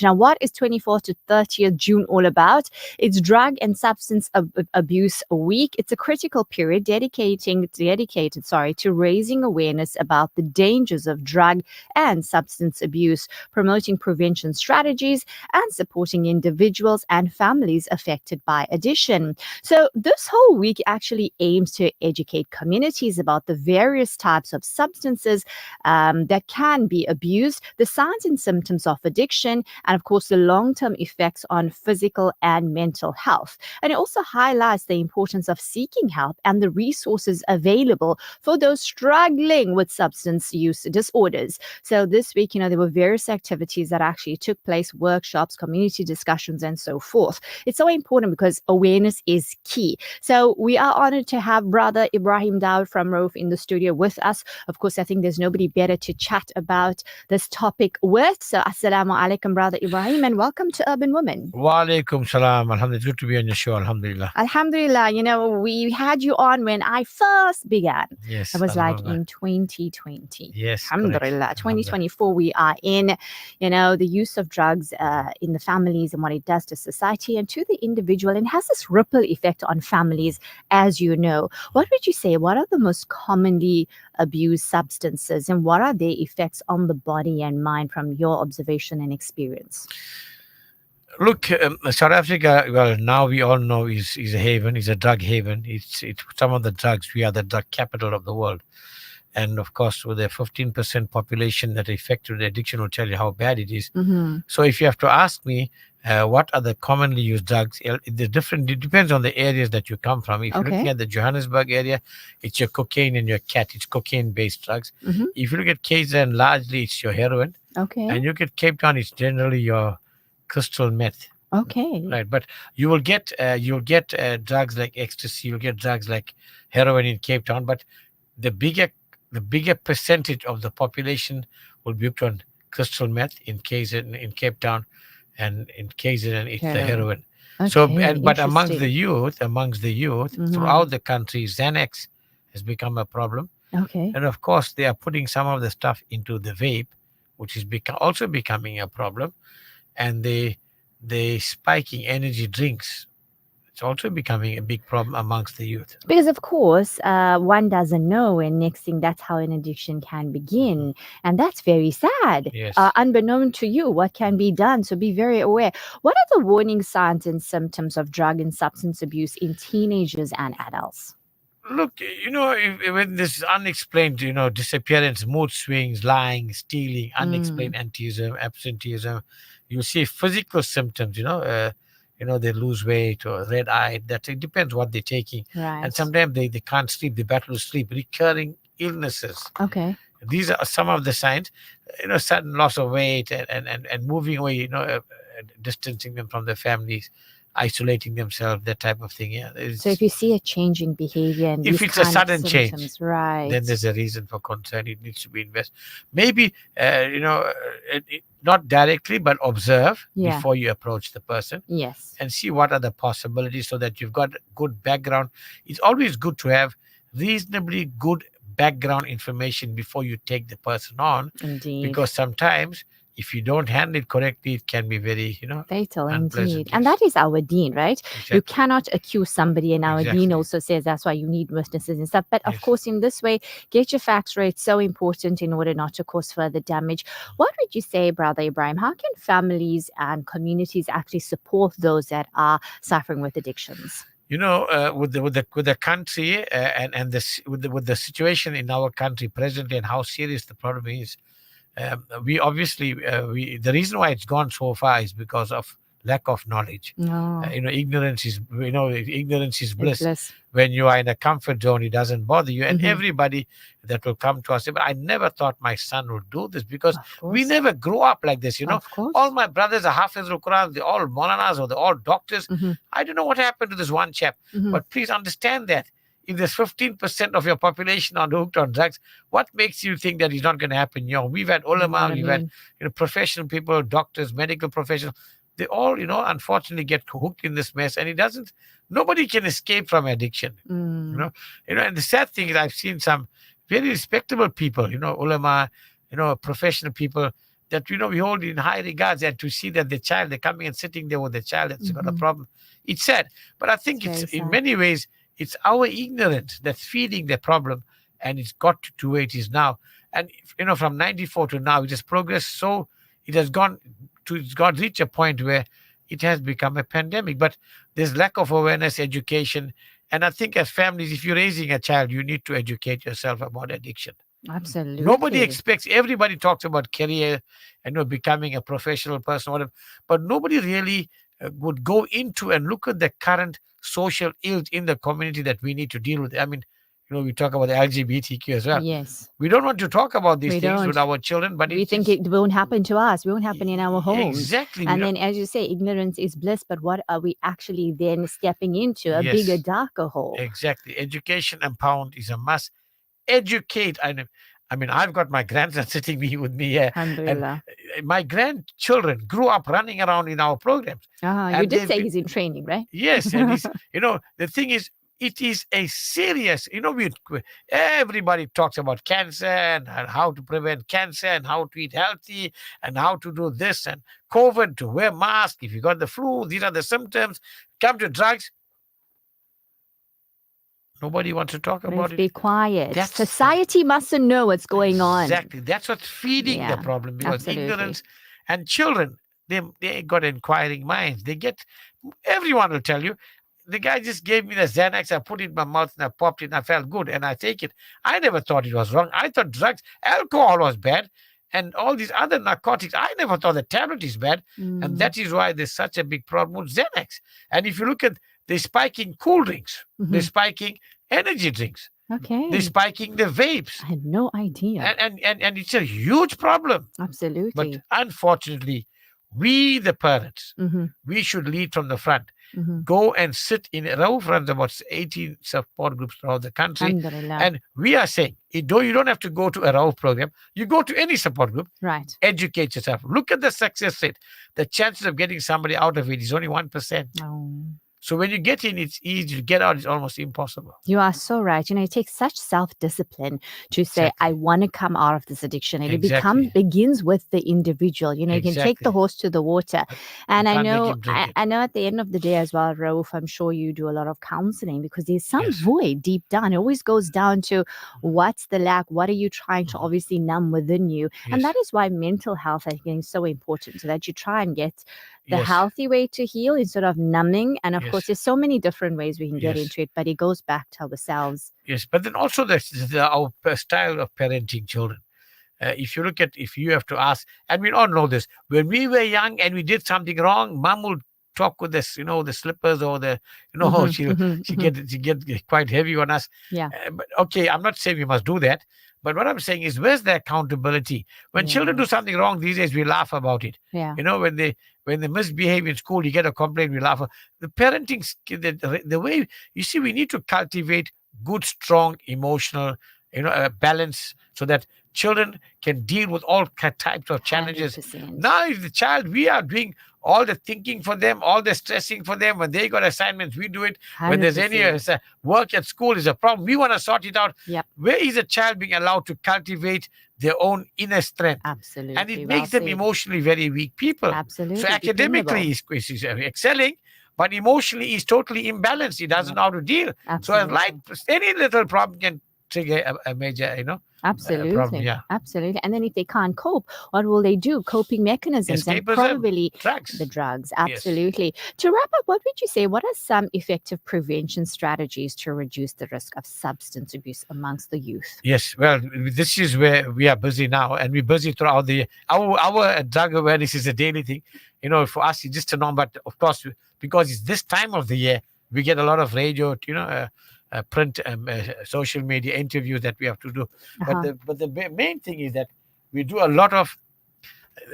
Now, what is 24th to 30th June all about? It's Drug and Substance Abuse Week. It's a critical period dedicated to raising awareness about the dangers of drug and substance abuse, promoting prevention strategies, and supporting individuals and families affected by addiction. So this whole week actually aims to educate communities about the various types of substances that can be abused, the signs and symptoms of addiction, and of course the long-term effects on physical and mental health. And it also highlights the importance of seeking help and the resources available for those struggling with substance use disorders. So this week, there were various activities that actually took place, workshops, community discussions, and so forth. It's so important because awareness is key. So we are honored to have Brother Ebrahim Dawood from RAUF in the studio with us. Of course, I think there's nobody better to chat about this topic with. So assalamu alaikum, Brother Ebrahim, and welcome to Urban Women. Wa alaikum salam. Alhamdulillah. Good to be on your show. Alhamdulillah. Alhamdulillah. We had you on when I first began. Yes. It was like in 2020. Yes. Alhamdulillah. 2024, we are in, the use of drugs in the families and what it does to society and to the individual, and has this ripple effect on families, as you know. What would you say? What are the most commonly abused substances, and what are their effects on the body and mind from your observation and experience? Look, South Africa, well, now we all know is a haven, is a drug haven. It's some of the drugs. We are the drug capital of the world. And of course, with a 15% population that are affected with addiction will tell you how bad it is. Mm-hmm. So if you have to ask me, what are the commonly used drugs? It depends on the areas that you come from. If you're looking at the Johannesburg area, it's your cocaine and your cat. It's cocaine-based drugs. Mm-hmm. If you look at KZN, largely it's your heroin. Okay. And you get Cape Town, it's generally your crystal meth. Okay. Right, but you'll get drugs like ecstasy. You'll get drugs like heroin in Cape Town. But the bigger percentage of the population will be hooked on crystal meth in KZN, in Cape Town, and in KZN it's the heroin. Okay, But amongst the youth, Mm-hmm. throughout the country, Xanax has become a problem. Okay. And of course, they are putting some of the stuff into the vape, which is also becoming a problem. And they spiking energy drinks. It's also becoming a big problem amongst the youth. Because of course, one doesn't know, and next thing, that's how an addiction can begin. And that's very sad. Yes. Unbeknown to you, what can be done. So be very aware. What are the warning signs and symptoms of drug and substance abuse in teenagers and adults? Look, when this unexplained, disappearance, mood swings, lying, stealing, unexplained absenteeism, you see physical symptoms, they lose weight or red-eyed. That it depends what they're taking. Right. And sometimes they can't sleep, they battle with sleep, recurring illnesses. Okay. These are some of the signs, sudden loss of weight and moving away, distancing them from their families, isolating themselves, that type of thing. Yeah. So if you see a change in behavior and if these it's a kind sudden of change, symptoms, right, then there's a reason for concern. It needs to be invested. Maybe not directly, but observe before you approach the person. Yes. And see what are the possibilities so that you've got good background. It's always good to have reasonably good background information before you take the person on. Indeed. Because sometimes if you don't handle it correctly, it can be very, fatal unpleasant. indeed. And that is our deen, right? Exactly. You cannot accuse somebody, and our deen also says that's why you need witnesses and stuff. But of course, in this way, get your facts right. So important in order not to cause further damage. What would you say, Brother Ebrahim? How can families and communities actually support those that are suffering with addictions? With the country and this with the situation in our country presently and how serious the problem is, we obviously the reason why it's gone so far is because of lack of knowledge. No. Ignorance is bliss. When you are in a comfort zone, it doesn't bother you. And everybody that will come to us say, but I never thought my son would do this, because we never grew up like this. All my brothers are Hafiz al-Quran, they're all Maulanas or they're all doctors. I don't know what happened to this one chap. But please understand that if there's 15% of your population are hooked on drugs, what makes you think that it's not going to happen? We've had ulama, we've had professional people, doctors, medical professionals. They all, unfortunately get hooked in this mess, and nobody can escape from addiction. And the sad thing is I've seen some very respectable people, ulama, professional people, that we hold in high regards, and to see that the child, they're coming and sitting there with the child that's got a problem, it's sad. But I think it's in many ways it's our ignorance that's feeding the problem, and it's got to where it is now. And from 94 to now, it has progressed, so it has reached a point where it has become a pandemic. But there's lack of awareness, education, and I think as families, if you're raising a child, you need to educate yourself about addiction. Absolutely. Nobody expects, everybody talks about career and becoming a professional person, whatever, but nobody really would go into and look at the current social ills in the community that we need to deal with. I mean, we talk about the LGBTQ as well. Yes. We don't want to talk about these things with our children, but we think it won't happen to us. It won't happen in our homes. Exactly. And then, as you say, ignorance is bliss. But what are we actually then stepping into? A bigger, darker hole. Exactly. Education and empowerment is a must. Educate. I mean, I've got my grandson sitting with me here. And my grandchildren grew up running around in our programs. You did say he's in training, right? Yes. And he's, the thing is, it is a serious, everybody talks about cancer and how to prevent cancer and how to eat healthy and how to do this and COVID, to wear mask. If you got the flu, these are the symptoms. Come to drugs. Nobody wants to talk about it. Be quiet. Society mustn't know what's going on. Exactly. That's what's feeding the problem, because ignorance, and children, they got inquiring minds. Everyone will tell you, the guy just gave me the Xanax, I put it in my mouth and I popped it and I felt good and I take it. I never thought it was wrong. I thought drugs, alcohol was bad, and all these other narcotics. I never thought the tablet is bad. And that is why there's such a big problem with Xanax. And if you look at the spiking cool drinks, the spiking energy drinks, they're spiking the vapes. I had no idea. And it's a huge problem. Absolutely. But unfortunately, we, the parents, we should lead from the front. Go and sit in RAUF runs about 18 support groups throughout the country. And we are saying, you don't have to go to a RAUF program. You go to any support group. Right. Educate yourself. Look at the success rate. The chances of getting somebody out of it is only 1%. Oh. So when you get in, it's easy. To get out, it's almost impossible. You are so right. It takes such self-discipline to say, I want to come out of this addiction. And it begins with the individual. You can take the horse to the water. And I know at the end of the day as well, Rauf, I'm sure you do a lot of counseling, because there's some void deep down. It always goes down to what's the lack? What are you trying to obviously numb within you? And that is why mental health, I think, is so important, so that you try and get the healthy way to heal instead of numbing. And of course, there's so many different ways we can get into it, but it goes back to ourselves. Yes, but then also our style of parenting children. If you have to ask, and we all know this, when we were young and we did something wrong, mom would talk with this, the slippers or she get quite heavy on us. Yeah. But okay, I'm not saying we must do that. But what I'm saying is, where's the accountability? When children do something wrong these days, we laugh about it. Yeah. When they misbehave in school, you get a complaint, we laugh. The parenting, the way, we need to cultivate good, strong, emotional, balance, so that children can deal with all types of challenges. 100%. Now, if the child, we are doing all the thinking for them, all the stressing for them. When they got assignments, we do it. 100%. When there's any work at school is a problem, we want to sort it out. Yep. Where is a child being allowed to cultivate their own inner strength? Absolutely. And it makes them emotionally very weak people. Absolutely. So academically, he's excelling, but emotionally, he's totally imbalanced. He doesn't know how to deal. Absolutely. So any little problem can trigger a major, Absolutely. problem, Absolutely. And then if they can't cope, what will they do? Coping mechanisms. Escapism, and probably drugs. The drugs. Absolutely. Yes. To wrap up, what would you say? What are some effective prevention strategies to reduce the risk of substance abuse amongst the youth? Yes. Well, this is where we are busy now, and we're busy throughout our drug awareness is a daily thing. For us, it's just a norm. But of course, because it's this time of the year, we get a lot of radio, print, social media interviews that we have to do. But the main thing is that we do a lot of.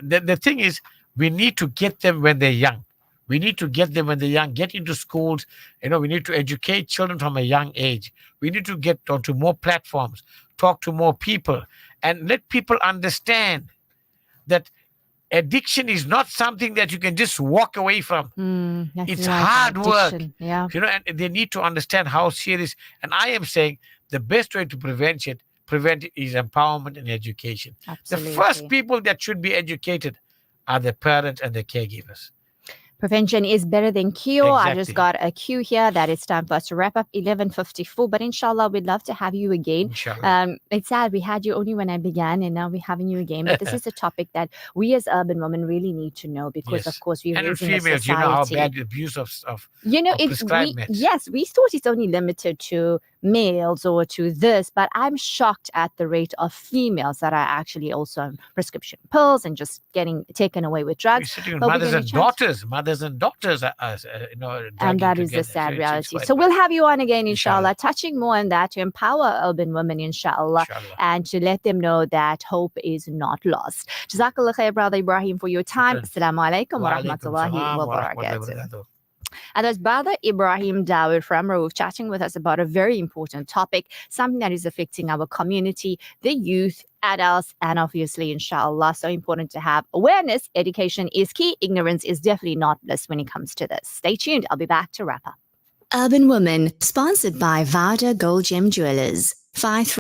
The thing is, we need to get them when they're young. We need to get them when they're young. Get into schools. We need to educate children from a young age. We need to get onto more platforms, talk to more people, and let people understand that addiction is not something that you can just walk away from. It's hard work. And they need to understand how serious. And I am saying the best way to prevent prevent it is empowerment and education. Absolutely. The first people that should be educated are the parents and the caregivers. Prevention is better than cure. Exactly. I just got a cue here that it's time for us to wrap up, 11:54. But inshallah, we'd love to have you again. Inshallah. It's sad we had you only when I began, and now we're having you again. But this is a topic that we as urban women really need to know because, of course, we're raising a society. And females, you know how bad the abuse of prescribed meds. Yes, we thought it's only limited to males or to this, but I'm shocked at the rate of females that are actually also on prescription pills and just getting taken away with drugs. Mothers and daughters are and that is the sad reality. So we'll have you on again, inshallah, touching more on that to empower urban women, inshallah, and to let them know that hope is not lost. Jazakallah khair, Brother Ebrahim, for your time. Assalamu alaikum wa rahmatullahi wa barakatuh. And there's Brother Ebrahim Dawood from RAUF chatting with us about a very important topic, something that is affecting our community, the youth, adults, and obviously, inshallah, so important to have awareness. Education is key. Ignorance is definitely not bliss when it comes to this. Stay tuned. I'll be back to wrap up. Urban Woman, sponsored by Vada Gold Gem Jewelers. 5